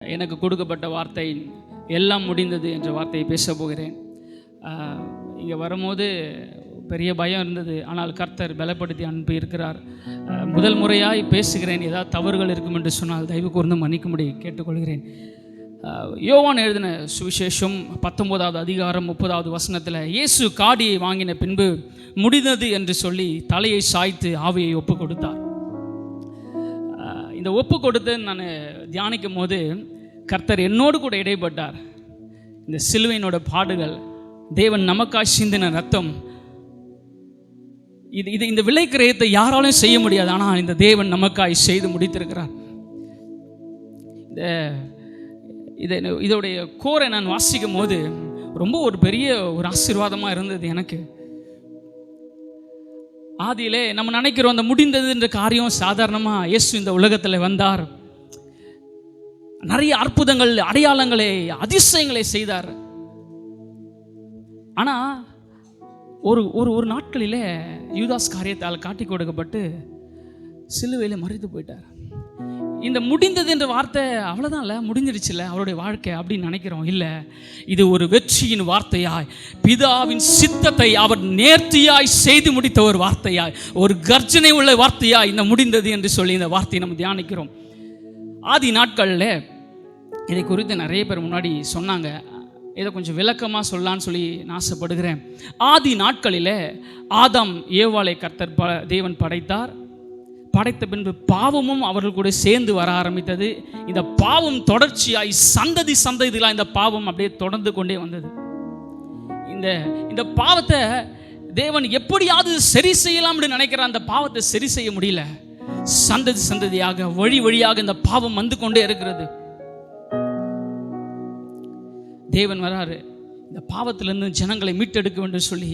எனக்கு கொடுக்கப்பட்ட வார்த்தை எல்லாம் முடிந்தது என்ற வார்த்தையை பேச போகிறேன். இங்கே வரும்போது பெரிய பயம் இருந்தது, ஆனால் கர்த்தர் பலப்படுத்தி அனுப்பி இருக்கிறார். முதல் முறையாய் பேசுகிறேன், ஏதாவது தவறுகள் இருக்கும் என்று சொன்னால் தயவு கூர்ந்து மன்னிக்கும்படி கேட்டுக்கொள்கிறேன். யோவான் எழுதின சுவிசேஷம் 19வது அதிகாரம் 30வது வசனத்தில், இயேசு காடியை வாங்கின பின்பு முடிந்தது என்று சொல்லி தலையை சாய்த்து ஆவியை ஒப்பு கொடுத்தார். இந்த ஒப்பு கொடுத்து நான் தியானிக்கும் போது கர்த்தர் என்னோடு கூட இடைப்பட்டார். இந்த சிலுவையினோட பாடுகள், தேவன் நமக்காய் சிந்தின ரத்தம், இந்த விலை கிரயத்தை யாராலும் செய்ய முடியாது, ஆனால் இந்த தேவன் நமக்காய் செய்து முடித்திருக்கிறார். இதோடைய கோரை நான் வாசிக்கும் போது ரொம்ப ஒரு பெரிய ஒரு ஆசீர்வாதமாக இருந்தது எனக்கு. ஆதியிலே நம்ம நினைக்கிறோம் அந்த முடிந்ததுன்ற காரியம் சாதாரணமாக இயேசு இந்த உலகத்தில் வந்தார், நிறைய அற்புதங்கள், அடையாளங்களை, அதிசயங்களை செய்தார். ஆனால் ஒரு ஒரு ஒரு நாட்களிலே யூதாஸ் காரியத்தால் காட்டி கொடுக்கப்பட்டு சிலுவையில் மறித்து போயிட்டார். இந்த முடிந்தது என்ற வார்த்தை அவ்வளோதான் இல்லை, முடிஞ்சிடுச்சுல்ல அவருடைய வாழ்க்கை அப்படின்னு நினைக்கிறோம். இல்லை, இது ஒரு வெற்றியின் வார்த்தையாய், பிதாவின் சித்தத்தை அவர் நேர்த்தியாய் செய்து முடித்த ஒரு வார்த்தையாய், ஒரு கர்ஜனை உள்ள வார்த்தையாய் இந்த முடிந்தது என்று சொல்லி இந்த வார்த்தையை நம்ம தியானிக்கிறோம். ஆதி நாட்களில் இதை குறித்து நிறைய பேர் முன்னாடி சொன்னாங்க. இதை கொஞ்சம் விளக்கமாக சொல்லலான்னு சொல்லி நான் ஆசைப்படுகிறேன். ஆதி நாட்களில் ஆதாம் ஏவாளை கர்த்தர் தேவன் படைத்தார். படைத்த பின்பு பாவமும் அவர்கள் கூட சேர்ந்து வர ஆரம்பித்தது. இந்த பாவம் தொடர்ச்சியாய் சந்ததி சந்ததிலாம் இந்த பாவம் அப்படியே தொடர்ந்து கொண்டே வந்தது. இந்த பாவத்தை தேவன் எப்படியாவது சரி செய்யலாம்னு நினைக்கிற அந்த பாவத்தை சரி செய்ய முடியல. சந்ததி சந்ததியாக வழி வழியாக இந்த பாவம் வந்து கொண்டே இருக்கிறது. தேவன் வராரு, இந்த பாவத்திலிருந்து ஜனங்களை மீட்டெடுக்க வேண்டும் சொல்லி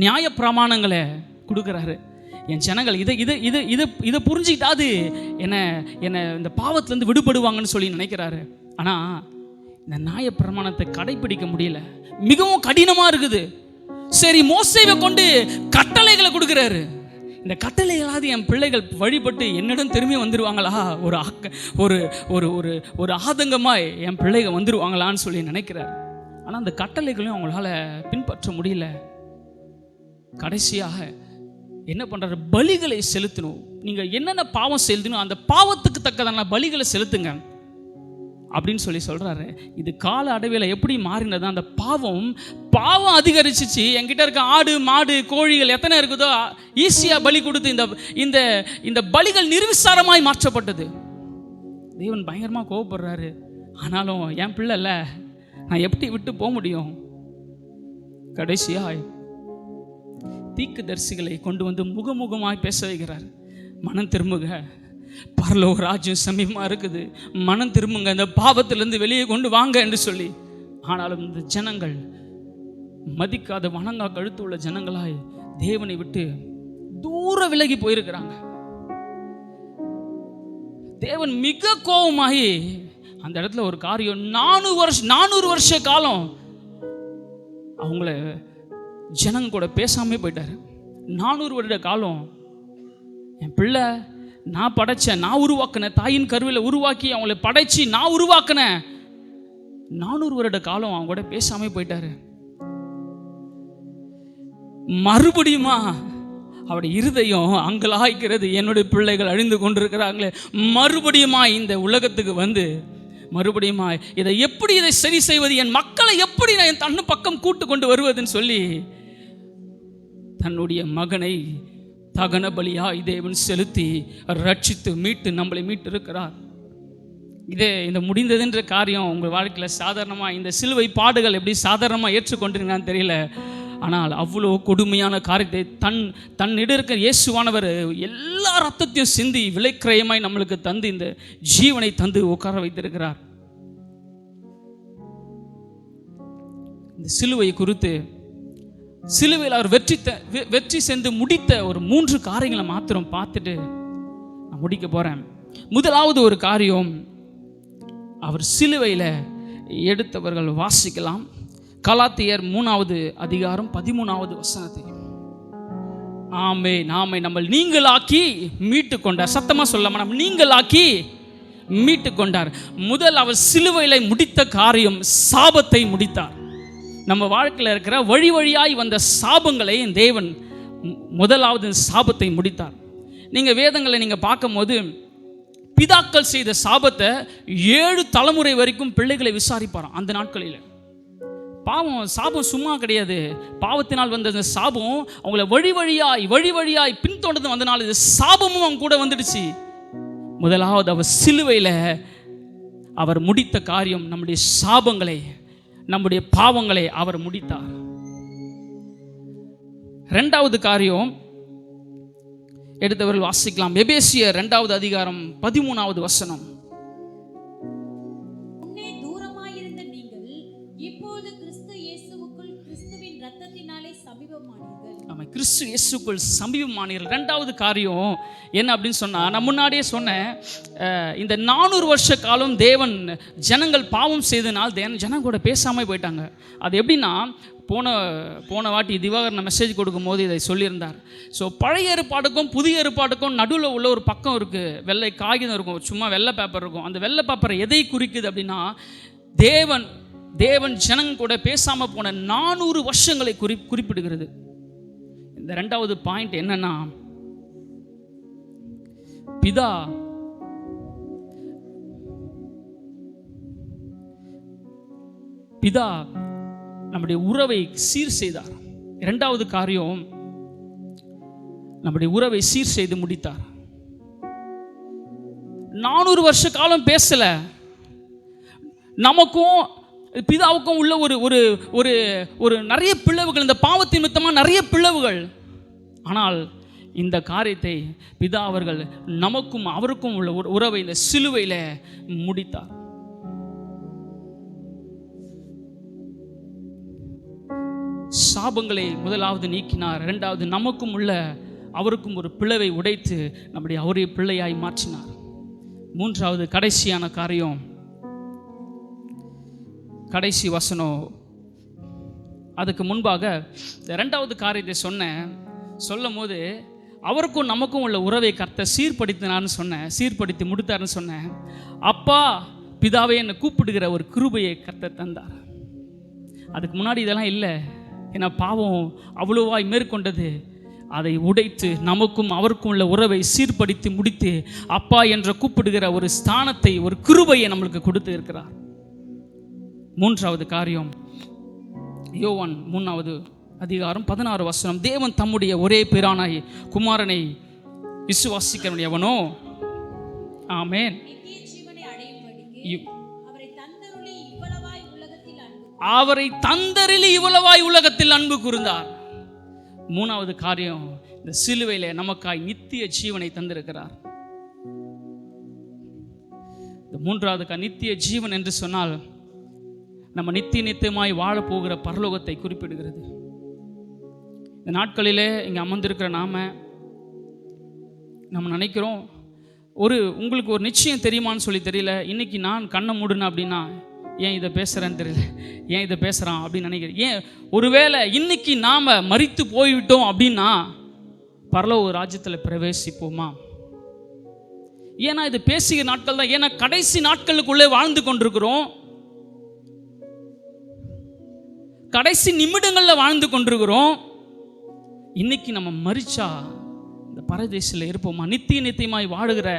நியாய பிரமாணங்களை கொடுக்குறாரு. என் ஜனங்கள் இதை புரிஞ்சுக்கிட்டாது என்ன இந்த பாவத்திலேருந்து விடுபடுவாங்கன்னு சொல்லி நினைக்கிறாரு. ஆனால் இந்த நியாய பிரமாணத்தை கடைப்பிடிக்க முடியல, மிகவும் கடினமாக இருக்குது. சரி, மோசேவை கொண்டு கட்டளைகளை கொடுக்குறாரு. இந்த கட்டளைகளாவது என் பிள்ளைகள் வழிபட்டு என்னிடம் திரும்பி வந்துடுவாங்களா, ஒரு ஒரு ஒரு ஒரு ஆதங்கமாய் என் பிள்ளைகள் வந்துடுவாங்களான்னு சொல்லி நினைக்கிறார். ஆனால் அந்த கட்டளைகளையும் அவங்களால பின்பற்ற முடியல. கடைசியாக என்ன பண்ணுறாரு, பலிகளை செலுத்தணும். நீங்கள் என்னென்ன பாவம் செலுத்தணும் அந்த பாவத்துக்கு தக்கதான பலிகளை செலுத்துங்க அப்படின்னு சொல்லி சொல்கிறாரு. இது கால அடைவில் எப்படி மாறினது, அந்த பாவம் அதிகரிச்சிச்சு. என்கிட்ட இருக்க ஆடு மாடு கோழிகள் எத்தனை இருக்குதோ ஈஸியாக பலி கொடுத்து இந்த இந்த பலிகள் நிர்விசாரமாய் மாற்றப்பட்டது. தேவன் பயங்கரமாக கோவப்படுறாரு. ஆனாலும் என் பிள்ளை இல்லை, நான் எப்படி விட்டு போக முடியும்? கடைசியாய் தீர்க்கதரிசிகளை கொண்டு வந்து முகமுகமாய் பேச வைக்கிறார். மனம் திரும்புக, பரலோக ராஜ்யம் சமீபமாக இருக்குது, மனம் திரும்புங்க, இந்த பாவத்திலிருந்து வெளியே கொண்டு வாங்க என்று சொல்லி. ஆனாலும் இந்த ஜனங்கள் மதிக்காத வணங்கா கழுத்து உள்ள ஜனங்களாய் தேவனை விட்டு தூர விலகி போயிருக்கிறாங்க. தேவன் மிக கோபமாகி அந்த இடத்துல ஒரு காரியம், 400 வருஷ காலம் அவங்கள ஜனங்க கூட பேசாமல் போயிட்டார். 400 வருட காலம் என் பிள்ளை நான் படைச்சேன், நான் உருவாக்கினேன், தாயின் கருவில் உருவாக்கி அவங்கள படைச்சி நான் உருவாக்கினேன். 400 வருட காலம் அவங்க கூட பேசாமல் போயிட்டாரு. மறுபடியுமா அவருடைய இருதயம் அங்கலாய்க்கிறது, என்னுடைய பிள்ளைகள் அழிந்து கொண்டிருக்கிறாங்களே, மறுபடியுமா இந்த உலகத்துக்கு வந்து மறுபடியுமா இதை சரி செய்வது, என் மக்களை எப்படி நான் தன்னு பக்கம் கூட்டு கொண்டு வருவதுன்னு சொல்லி தன்னுடைய மகனை தகன பலியாய் தேவன் செலுத்தி ரட்சித்து மீட்டு நம்மளை மீட்டு இருக்கிறார். இந்த முடிந்ததுன்ற காரியம் உங்கள் வாழ்க்கையில் சாதாரணமாக, இந்த சிலுவை பாடுகள் எப்படி சாதாரணமாக ஏற்றுக்கொண்டிருக்கான்னு தெரியல. ஆனால் அவ்வளோ கொடுமையான காரியத்தை தன்னிடம் இருக்கிற இயேசுவானவர் எல்லா ரத்தத்தையும் சிந்தி விலைக்கிரயமாய் நம்மளுக்கு தந்து இந்த ஜீவனை தந்து உட்கார வைத்திருக்கிறார். இந்த சிலுவை குறித்து, சிலுவையில் அவர் வெற்றி சென்று முடித்த ஒரு 3 காரியங்களை மாத்திரம் பார்த்துட்டு நான் முடிக்க போகிறேன். முதலாவது ஒரு காரியம், அவர் சிலுவையில் எடுத்தவர்கள் வாசிக்கலாம். கலாத்தியர் 3வது அதிகாரம் 13வது வசனத்தை. ஆமே நாமை நம்ம நீங்களாக்கி மீட்டு கொண்டார். சத்தமாக சொல்லாம நம்ம நீங்களாக்கி மீட்டு கொண்டார். முதல் அவர் சிலுவையில முடித்த காரியம் சாபத்தை முடித்தார். நம்ம வாழ்க்கையில் இருக்கிற வழி வழியாய் வந்த சாபங்களை தேவன் முதலாவது சாபத்தை முடித்தார். நீங்கள் வேதங்களை நீங்கள் பார்க்கும்போது பிதாக்கள் செய்த சாபத்தை 7 தலைமுறை வரைக்கும் பிள்ளைகளை விசாரிப்பாராம். அந்த நாட்களில் பாவம் சாபம் சும்மா கிடையாது. பாவத்தினால் வந்த சாபம் அவங்கள வழி வழியாய் பின்தொடர்ந்து வந்தனால இது சாபமும் அவங்க கூட வந்துடுச்சு. முதலாவது அவர் சிலுவையில் அவர் முடித்த காரியம் நம்முடைய சாபங்களை, நம்முடைய பாவங்களை அவர் முடித்தார். இரண்டாவது காரியம் எடுத்தவர்கள் வாசிக்கலாம். எபேசியர் 2வது அதிகாரம் 13வது வசனம். முன்னே தூரமாயிருந்த நீங்கள் இப்பொழுது கிறிஸ்து இயேசுவுக்குள் கிறிஸ்துவின் இரத்தத்தினாலே சமீபமானீர்கள். ஆமா, கிறிஸ்து இயேசுக்குள் சமீபமானீர்கள். இரண்டாவது காரியம் என்ன அப்படின்னு சொன்னா, நான் முன்னாடியே சொன்னேன், இந்த 400 வருஷ காலம் தேவன் ஜனங்கள் பாவம் செய்தனால் ஜனங்க கூட பேசாமல் போயிட்டாங்க. அது எப்படின்னா, போன வாட்டி திவாகரன் மெசேஜ் கொடுக்கும்போது இதை சொல்லியிருந்தார். ஸோ பழைய ஏற்பாடுக்கும் புதிய ஏற்பாடுக்கும் நடுவில் உள்ள ஒரு பக்கம் இருக்குது, வெள்ளை காகிதம் இருக்கும், சும்மா வெள்ளை பேப்பர் இருக்கும். அந்த வெள்ளை பேப்பரை எதை குறிக்குது அப்படின்னா, தேவன் ஜனங்க கூட பேசாமல் போன 400 வருஷங்களை குறிப்பிடுகிறது. இந்த ரெண்டாவது பாயிண்ட் என்னன்னா, பிதா நம்முடைய உறவை சீர் செய்தார். இரண்டாவது காரியம், நம்முடைய உறவை சீர் செய்து முடித்தார். 400 வருஷ காலம் பேசல. நமக்கும் பிதாவுக்கும் உள்ள ஒரு ஒரு ஒரு நிறைய பிளவுகள், இந்த பாவத்தின் நிமித்தமாக நிறைய பிளவுகள். ஆனால் இந்த காரியத்தை பிதா அவர்கள் நமக்கும் அவருக்கும் உள்ள உறவை இந்த சிலுவையில் முடித்தார். சாபங்களை முதலாவது நீக்கினார். இரண்டாவது நமக்கும் உள்ள அவருக்கும் ஒரு பிளவை உடைத்து நம்முடைய அவருடைய பிள்ளையாய் மாற்றினார். மூன்றாவது கடைசியான காரியம், கடைசி வசனம். அதுக்கு முன்பாக இரண்டாவது காரியத்தை சொல்லும் போது அவருக்கும் நமக்கும் உள்ள உறவை கர்த்தர் சீர்படுத்தி முடித்தார்னு சொன்னேன். அப்பா பிதாவை என்னை கூப்பிடுகிற ஒரு கிருபையை கர்த்தர் தந்தார். அதுக்கு முன்னாடி இதெல்லாம் இல்லை. ஏன்னா பாவம் அவ்வளவாய் மேற்கொண்டது. அதை உடைத்து நமக்கும் அவருக்கும் உள்ள உறவை சீர்படுத்தி முடித்து அப்பா என்ற கூப்பிடுகிற ஒரு ஸ்தானத்தை, ஒரு கிருபையை நம்மளுக்கு கொடுத்து இருக்கிறார். மூன்றாவது காரியம், யோவான் 3வது அதிகாரம் 16 வசனம். தேவன் தம்முடைய ஒரே பேரானாய் குமாரனை விசுவாசிக்கிறவன் எவனோ ஆமென் அவரை தந்தரில் இவ்வளவாய் உலகத்தில் அன்பு கூர்ந்தார். மூணாவது காரியம், இந்த சிலுவையிலே நமக்காய் நித்திய ஜீவனை தந்திருக்கிறார். இந்த மூன்றாவது நித்திய ஜீவன் என்று சொன்னால் நம்ம நித்தியமாய் வாழப்போகிற பரலோகத்தை குறிப்பிடுகிறது. இந்த நாட்களிலே இங்கே அமர்ந்திருக்கிற நம்ம நினைக்கிறோம், உங்களுக்கு ஒரு நிச்சயம் தெரியுமான்னு சொல்லி தெரியல. இன்னைக்கு நான் கண்ணை மூடுனேன் அப்படின்னா ஏன் இதை பேசுகிறேன்னு தெரியல, ஏன் இதை பேசுகிறான் அப்படின்னு நினைக்கிறேன். ஏன் ஒருவேளை இன்னைக்கு நாம் மரித்து போய்விட்டோம் அப்படின்னா பரலோக ராஜ்யத்தில் பிரவேசிப்போமா? ஏன்னா இது பேசிய நாட்கள் தான். ஏன்னா கடைசி நாட்களுக்குள்ளே வாழ்ந்து கொண்டிருக்கிறோம், கடைசி நிமிடங்களில் வாழ்ந்து கொண்டிருக்கிறோம். இன்னைக்கு நம்ம மரிச்சா இந்த பரதேசில் இருப்போமா? நித்தியமாய் வாழுகிற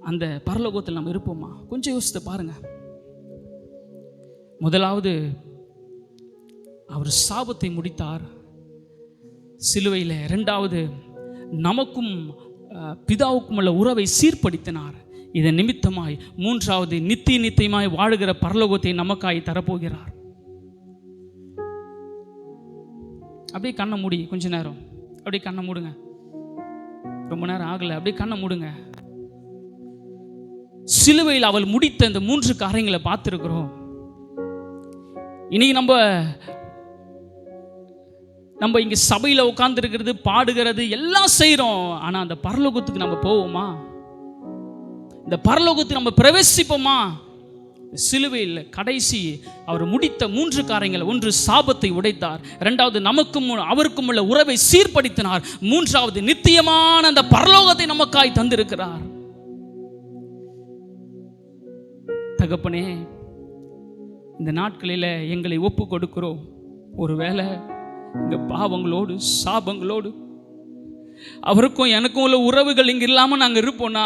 அந்த பரலோகத்தில் நம்ம இருப்போமா? கொஞ்சம் யோசித்து பாருங்க. முதலாவது அவர் சாபத்தை முடித்தார் சிலுவையில். இரண்டாவது நமக்கும் பிதாவுக்கும் உள்ள உறவை சீர்படுத்தினார். இதன் நிமித்தமாய் மூன்றாவது நித்தியமாய் வாழுகிற பரலோகத்தை நமக்காய் தரப்போகிறார். அப்படியே கண்ணை மூடி கொஞ்ச நேரம், அப்படியே கண்ணை மூடுங்க. ரொம்ப நேரம் ஆகலை, அப்படியே கண்ணை மூடுங்க. சிலுவையில் அவள் முடித்த இந்த 3 காரியங்களை பார்த்துருக்கிறோம். இன்னைக்கு நம்ம இங்கே சபையில் உட்கார்ந்துருக்கிறது, பாடுகிறது எல்லாம் செய்கிறோம். ஆனால் அந்த பரலோகத்துக்கு நம்ம போவோமா? இந்த பரலோகத்துக்கு நம்ம பிரவேசிப்போமா? சிலுவையில் கடைசி அவர் முடித்த 3 காரியங்கள். ஒன்று, சாபத்தை உடைத்தார். இரண்டாவது, நமக்கும் அவருக்கும் உள்ள உறவை சீர்படுத்தினார். மூன்றாவது, நித்தியமான அந்த பரலோகத்தை நமக்காய் தந்திருக்கிறார். தகப்பனே, இந்த நாட்களில் எங்களை ஒப்பு கொடுக்கிறோம். ஒருவேளை இந்த பாவங்களோடு சாபங்களோடு அவருக்கும் எனக்கும் உள்ள உறவுகள் இங்கே இல்லாமல் நாங்கள் இருப்போம்னா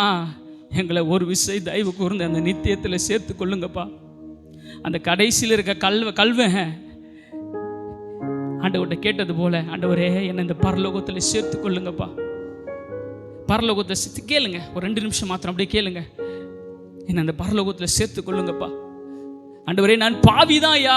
எங்களை ஒரு விசை தயவு கூர்ந்து அந்த நித்தியத்தில் சேர்த்து கொள்ளுங்கப்பா. அந்த கடைசியில் இருக்க கல்வன் ஆண்டவர்கிட்ட கேட்டது போல, ஆண்டவரே என்னை இந்த பரலோகத்தில் சேர்த்து கொள்ளுங்கப்பா. பரலோகத்தை கேளுங்க, ஒரு 2 நிமிஷம் மாத்திரம் அப்படியே கேளுங்க. என்னை அந்த பரலோகத்தில் சேர்த்து கொள்ளுங்கப்பா. ஆண்டவரே நான் பாவிதான் ஐயா,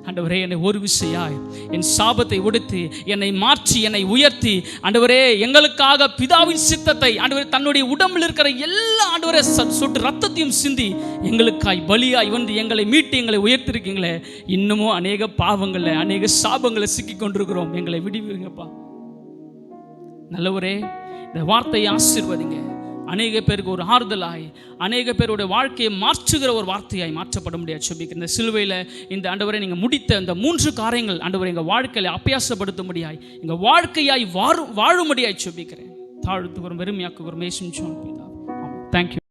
ஆண்டவரே என்னை ஒரு விசையாய் என் சாபத்தை உடைத்து என்னை மாற்றி என்னை உயர்த்தி, ஆண்டவரே எங்களுக்காக பிதாவின் சித்தத்தை, ஆண்டவரே தன்னுடைய உடம்பில் இருக்கிற எல்லா, ஆண்டவரே சொட்டு ரத்தத்தையும் சிந்தி எங்களுக்காய் பலியாய் வந்து எங்களை மீட்டு எங்களை உயர்த்திருக்கீங்களே. இன்னமும் அநேக பாவங்களை அநேக சாபங்களை சிக்கி கொண்டிருக்கிறோம். எங்களை விடுவீங்கப்பா. நல்லவரே, இந்த வார்த்தையை ஆசீர்வதிங்க. அநேக பேருக்கு ஒரு ஆறுதலாய், அநேக பேருடைய வாழ்க்கையை மாற்றுகிற ஒரு வார்த்தையாய் மாற்றப்பட முடியாது சொல்லிக்கிறேன். இந்த சிலுவையில் இந்த ஆண்டவரை நீங்கள் முடித்த இந்த 3 காரியங்கள் ஆண்டவரை எங்கள் வாழ்க்கையில் அபியாசப்படுத்த முடியாய், எங்கள் வாழ்க்கையாய் வாழும்படியாய் சொல்லிக்கிறேன். தாழ்த்துக்கிறோம், வெறுமையாக்குகிறோம். தேங்க்யூ.